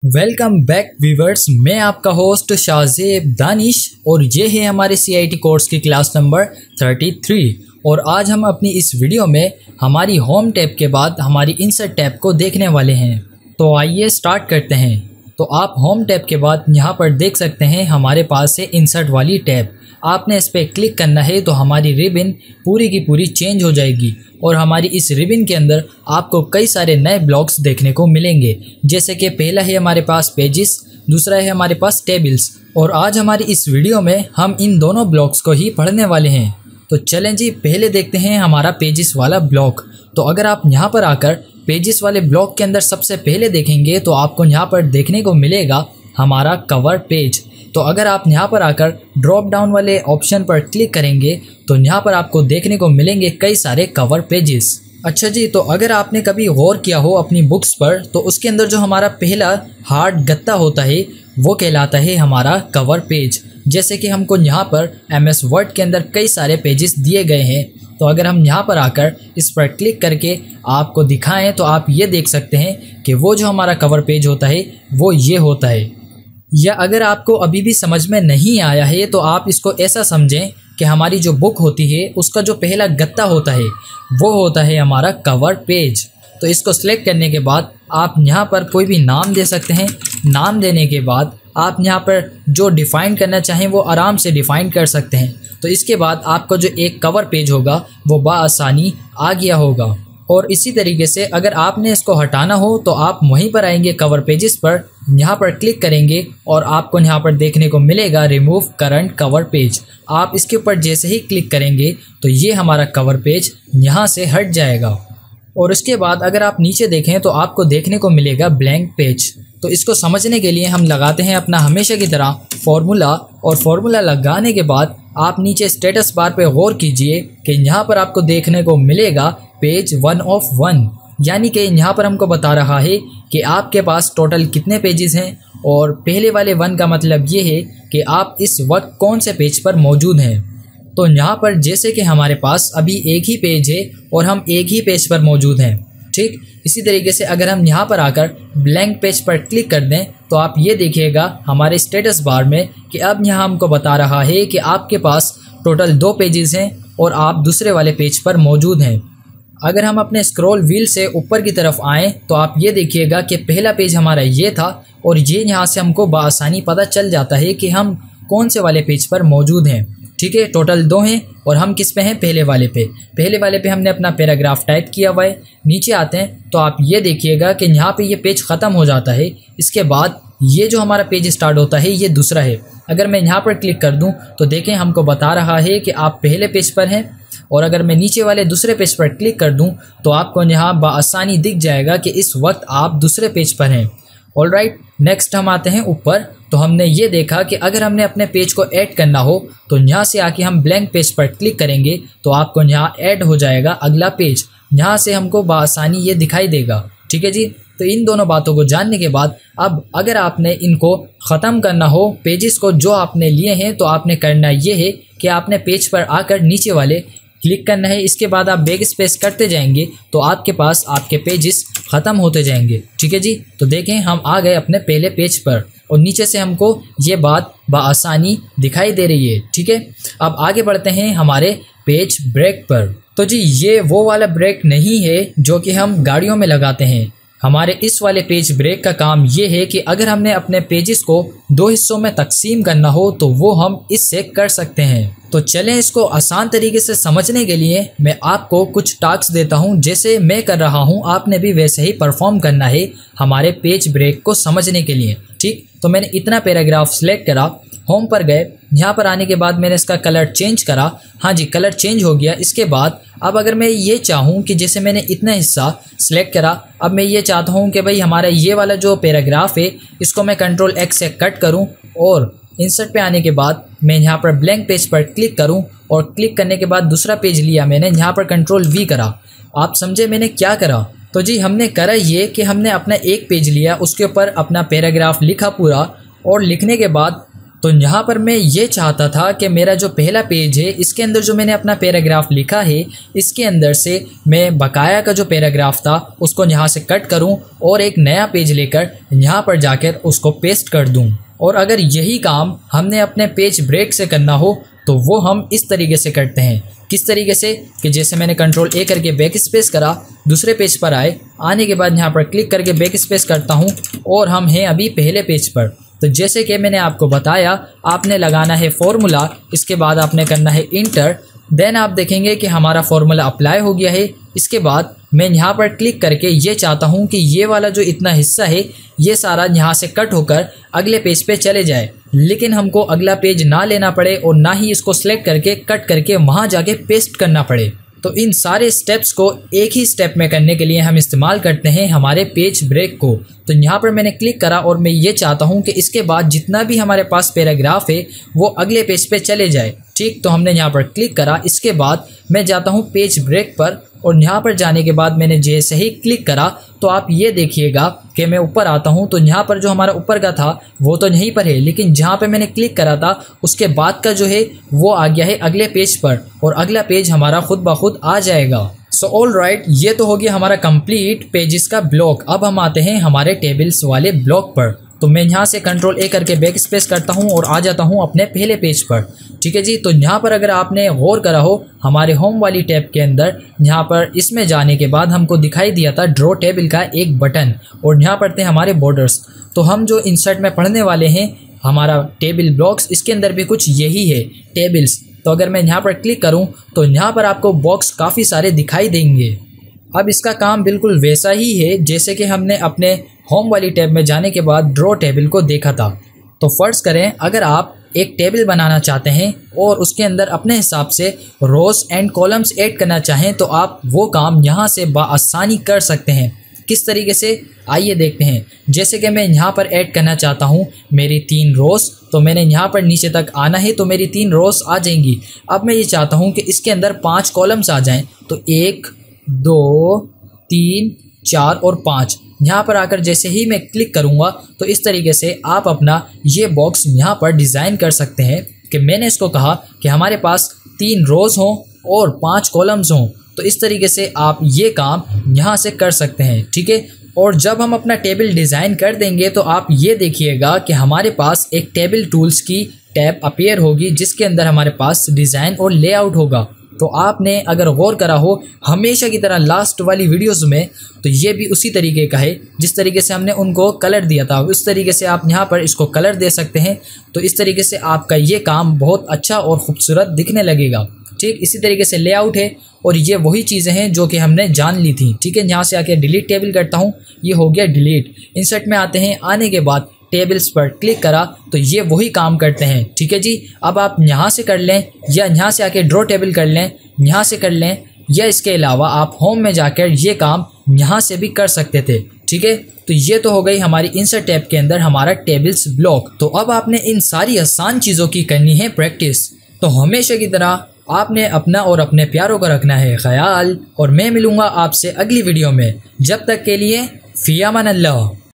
Welcome back viewers. मैं आपका host Shahzeb Danish और ये है हमारे CIT कोर्स की क्लास नंबर 33। और आज हम अपनी इस वीडियो में हमारी होम टैब के बाद हमारी इंसर्ट टैब को देखने वाले हैं। तो आइए स्टार्ट करते हैं। तो आप होम टैब के बाद यहाँ पर देख सकते हैं हमारे पास है इंसर्ट वाली टैब। आपने इस पर क्लिक करना है तो हमारी रिबन पूरी की पूरी चेंज हो जाएगी और हमारी इस रिबन के अंदर आपको कई सारे नए ब्लॉक्स देखने को मिलेंगे। जैसे कि पहला है हमारे पास पेजेस, दूसरा है हमारे पास टेबल्स। और आज हमारी इस वीडियो में हम इन दोनों ब्लॉक्स को ही पढ़ने वाले हैं। तो चलें जी, पहले देखते हैं हमारा पेजेस वाला ब्लॉक। तो अगर आप यहाँ पर आकर पेजेस वाले ब्लॉक के अंदर सबसे पहले देखेंगे तो आपको यहाँ पर देखने को मिलेगा हमारा कवर पेज। तो अगर आप यहाँ पर आकर ड्रॉप डाउन वाले ऑप्शन पर क्लिक करेंगे तो यहाँ पर आपको देखने को मिलेंगे कई सारे कवर पेजेस। अच्छा जी, तो अगर आपने कभी गौर किया हो अपनी बुक्स पर तो उसके अंदर जो हमारा पहला हार्ड गत्ता होता है वो कहलाता है हमारा कवर पेज। जैसे कि हमको यहाँ पर MS वर्ड के अंदर कई सारे पेजेस दिए गए हैं। तो अगर हम यहाँ पर आकर इस पर क्लिक करके आपको दिखाएं तो आप ये देख सकते हैं कि वो जो हमारा कवर पेज होता है वो ये होता है। या अगर आपको अभी भी समझ में नहीं आया है तो आप इसको ऐसा समझें कि हमारी जो बुक होती है उसका जो पहला गत्ता होता है वो होता है हमारा कवर पेज। तो इसको सिलेक्ट करने के बाद आप यहाँ पर कोई भी नाम दे सकते हैं। नाम देने के बाद आप यहाँ पर जो डिफ़ाइन करना चाहें वो आराम से डिफ़ाइन कर सकते हैं। तो इसके बाद आपका जो एक कवर पेज होगा वो बआसानी आ गया होगा। और इसी तरीके से अगर आपने इसको हटाना हो तो आप वहीं पर आएंगे कवर पेजेस पर, यहाँ पर क्लिक करेंगे और आपको यहाँ पर देखने को मिलेगा रिमूव करंट कवर पेज। आप इसके ऊपर जैसे ही क्लिक करेंगे तो ये हमारा कवर पेज यहाँ से हट जाएगा। और उसके बाद अगर आप नीचे देखें तो आपको देखने को मिलेगा ब्लैंक पेज। तो इसको समझने के लिए हम लगाते हैं अपना हमेशा की तरह फॉर्मूला। और फॉर्मूला लगाने के बाद आप नीचे स्टेटस बार पे गौर कीजिए कि यहाँ पर आपको देखने को मिलेगा पेज 1 of 1। यानी कि यहाँ पर हमको बता रहा है कि आपके पास टोटल कितने पेजेस हैं। और पहले वाले 1 का मतलब ये है कि आप इस वक्त कौन से पेज पर मौजूद हैं। तो यहाँ पर जैसे कि हमारे पास अभी एक ही पेज है और हम एक ही पेज पर मौजूद हैं, ठीक। इसी तरीके से अगर हम यहाँ पर आकर ब्लैंक पेज पर क्लिक कर दें तो आप ये देखिएगा हमारे स्टेटस बार में कि अब यहाँ हमको बता रहा है कि आपके पास टोटल 2 पेजेस हैं और आप दूसरे वाले पेज पर मौजूद हैं। अगर हम अपने स्क्रॉल व्हील से ऊपर की तरफ आएँ तो आप ये देखिएगा कि पहला पेज हमारा ये था और ये यहाँ से हमको बआसानी पता चल जाता है कि हम कौन से वाले पेज पर मौजूद हैं, ठीक है। टोटल 2 हैं और हम किस पे हैं, पहले वाले पे। पहले वाले पे हमने अपना पैराग्राफ टाइप किया हुआ है। नीचे आते हैं तो आप ये देखिएगा कि यहाँ पे ये पेज ख़त्म हो जाता है। इसके बाद ये जो हमारा पेज स्टार्ट होता है ये दूसरा है। अगर मैं यहाँ पर क्लिक कर दूँ तो देखें हमको बता रहा है कि आप पहले पेज पर हैं। और अगर मैं नीचे वाले दूसरे पेज पर क्लिक कर दूँ तो आपको यहाँ बआसानी दिख जाएगा कि इस वक्त आप दूसरे पेज पर हैं। ऑलराइट, नेक्स्ट हम आते हैं ऊपर। तो हमने ये देखा कि अगर हमने अपने पेज को ऐड करना हो तो यहाँ से आके हम ब्लैंक पेज पर क्लिक करेंगे तो आपको यहाँ ऐड हो जाएगा अगला पेज। यहाँ से हमको बआसानी ये दिखाई देगा, ठीक है जी। तो इन दोनों बातों को जानने के बाद अब अगर आपने इनको ख़त्म करना हो पेजेस को जो आपने लिए हैं तो आपने करना ये है कि आपने पेज पर आकर नीचे वाले क्लिक करना है। इसके बाद आप बैक स्पेस करते जाएंगे तो आपके पास आपके पेजेस ख़त्म होते जाएंगे, ठीक है जी। तो देखें हम आ गए अपने पहले पेज पर और नीचे से हमको ये बात बआसानी दिखाई दे रही है, ठीक है। अब आगे बढ़ते हैं हमारे पेज ब्रेक पर। तो जी ये वो वाला ब्रेक नहीं है जो कि हम गाड़ियों में लगाते हैं। हमारे इस वाले पेज ब्रेक का काम ये है कि अगर हमने अपने पेजेस को 2 हिस्सों में तकसीम करना हो तो वो हम इससे कर सकते हैं। तो चलें इसको आसान तरीके से समझने के लिए मैं आपको कुछ टास्क देता हूं। जैसे मैं कर रहा हूं आपने भी वैसे ही परफॉर्म करना है हमारे पेज ब्रेक को समझने के लिए, ठीक। तो मैंने इतना पैराग्राफ सिलेक्ट करा, होम पर गए, यहाँ पर आने के बाद मैंने इसका कलर चेंज करा। हाँ जी, कलर चेंज हो गया। इसके बाद अब अगर मैं ये चाहूँ कि जैसे मैंने इतना हिस्सा सिलेक्ट करा, अब मैं ये चाहता हूँ कि भाई हमारा ये वाला जो पैराग्राफ है इसको मैं Ctrl X से कट करूँ और इंसर्ट पे आने के बाद मैं यहाँ पर ब्लैंक पेज पर क्लिक करूँ और क्लिक करने के बाद दूसरा पेज लिया मैंने, यहाँ पर Ctrl V करा। आप समझे मैंने क्या करा? तो जी हमने करा ये कि हमने अपना एक पेज लिया, उसके ऊपर अपना पैराग्राफ लिखा पूरा और लिखने के बाद तो यहाँ पर मैं ये चाहता था कि मेरा जो पहला पेज है इसके अंदर जो मैंने अपना पैराग्राफ लिखा है इसके अंदर से मैं बकाया का जो पैराग्राफ था उसको यहाँ से कट करूँ और एक नया पेज लेकर यहाँ पर जाकर उसको पेस्ट कर दूँ। और अगर यही काम हमने अपने पेज ब्रेक से करना हो तो वो हम इस तरीके से करते हैं। किस तरीके से कि जैसे मैंने कंट्रोल ए करके बैक स्पेस करा, दूसरे पेज पर आने के बाद यहाँ पर क्लिक करके बैक स्पेस करता हूँ और हम हैं अभी पहले पेज पर। तो जैसे कि मैंने आपको बताया आपने लगाना है फॉर्मूला, इसके बाद आपने करना है इंटर, देन आप देखेंगे कि हमारा फॉर्मूला अप्लाई हो गया है। इसके बाद मैं यहाँ पर क्लिक करके ये चाहता हूँ कि ये वाला जो इतना हिस्सा है ये सारा यहाँ से कट होकर अगले पेज पे चले जाए, लेकिन हमको अगला पेज ना लेना पड़े और ना ही इसको सिलेक्ट करके कट करके वहाँ जाके पेस्ट करना पड़े। तो इन सारे स्टेप्स को एक ही स्टेप में करने के लिए हम इस्तेमाल करते हैं हमारे पेज ब्रेक को। तो यहाँ पर मैंने क्लिक करा और मैं ये चाहता हूँ कि इसके बाद जितना भी हमारे पास पैराग्राफ है वो अगले पेज पे चले जाए। ठीक, तो हमने यहाँ पर क्लिक करा। इसके बाद मैं जाता हूँ पेज ब्रेक पर और यहाँ पर जाने के बाद मैंने जैसे ही क्लिक करा तो आप ये देखिएगा कि मैं ऊपर आता हूँ तो यहाँ पर जो हमारा ऊपर का था वो तो यहीं पर है, लेकिन जहाँ पे मैंने क्लिक करा था उसके बाद का जो है वो आ गया है अगले पेज पर और अगला पेज हमारा खुद ब खुद आ जाएगा। सो ऑल राइट, ये तो हो गया हमारा कंप्लीट पेजेस का ब्लॉक। अब हम आते हैं हमारे टेबल्स वाले ब्लॉक पर। तो मैं यहाँ से कंट्रोल ए करके बैक स्पेस करता हूँ और आ जाता हूँ अपने पहले पेज पर। ठीक है जी, तो यहाँ पर अगर आपने गौर करा हो हमारे होम वाली टैब के अंदर यहाँ पर इसमें जाने के बाद हमको दिखाई दिया था ड्रॉ टेबल का एक बटन और यहाँ पर थे हमारे बॉर्डर्स। तो हम जो इंसर्ट में पढ़ने वाले हैं हमारा टेबल ब्लॉक्स, इसके अंदर भी कुछ यही है टेबल्स। तो अगर मैं यहाँ पर क्लिक करूँ तो यहाँ पर आपको बॉक्स काफ़ी सारे दिखाई देंगे। अब इसका काम बिल्कुल वैसा ही है जैसे कि हमने अपने होम वाली टैब में जाने के बाद ड्रॉ टेबल को देखा था। तो फर्ज करें अगर आप एक टेबल बनाना चाहते हैं और उसके अंदर अपने हिसाब से रोज एंड कॉलम्स ऐड करना चाहें तो आप वो काम यहाँ से बआसानी कर सकते हैं। किस तरीके से, आइए देखते हैं। जैसे कि मैं यहाँ पर ऐड करना चाहता हूँ मेरी 3 रोज, तो मैंने यहाँ पर नीचे तक आना है तो मेरी 3 रोज आ जाएंगी। अब मैं ये चाहता हूँ कि इसके अंदर 5 कॉलम्स आ जाएं, तो 1 2 3 4 और 5। यहाँ पर आकर जैसे ही मैं क्लिक करूँगा तो इस तरीके से आप अपना ये बॉक्स यहाँ पर डिज़ाइन कर सकते हैं कि मैंने इसको कहा कि हमारे पास 3 रोज़ हों और 5 कॉलम्स हों। तो इस तरीके से आप ये काम यहाँ से कर सकते हैं। ठीक है, और जब हम अपना टेबल डिज़ाइन कर देंगे तो आप ये देखिएगा कि हमारे पास एक टेबल टूल्स की टैब अपीयर होगी जिसके अंदर हमारे पास डिज़ाइन और लेआउट होगा। तो आपने अगर गौर करा हो हमेशा की तरह लास्ट वाली वीडियोस में, तो ये भी उसी तरीके का है जिस तरीके से हमने उनको कलर दिया था, उस तरीके से आप यहाँ पर इसको कलर दे सकते हैं। तो इस तरीके से आपका ये काम बहुत अच्छा और ख़ूबसूरत दिखने लगेगा। ठीक, इसी तरीके से लेआउट है और ये वही चीज़ें हैं जो कि हमने जान ली थी। ठीक है, यहाँ से आके डिलीट टेबल करता हूँ, ये हो गया डिलीट। इंसर्ट में आते हैं, आने के बाद टेबल्स पर क्लिक करा तो ये वही काम करते हैं। ठीक है जी, अब आप यहाँ से कर लें या यहाँ से आके ड्रॉ टेबल कर लें, यहाँ से कर लें, या इसके अलावा आप होम में जाकर ये काम यहाँ से भी कर सकते थे। ठीक है, तो ये तो हो गई हमारी इंसर्ट टैब के अंदर हमारा टेबल्स ब्लॉक। तो अब आपने इन सारी आसान चीज़ों की करनी है प्रैक्टिस। तो हमेशा की तरह आपने अपना और अपने प्यारों का रखना है ख्याल, और मैं मिलूँगा आपसे अगली वीडियो में। जब तक के लिए फ़ी अमान अल्लाह।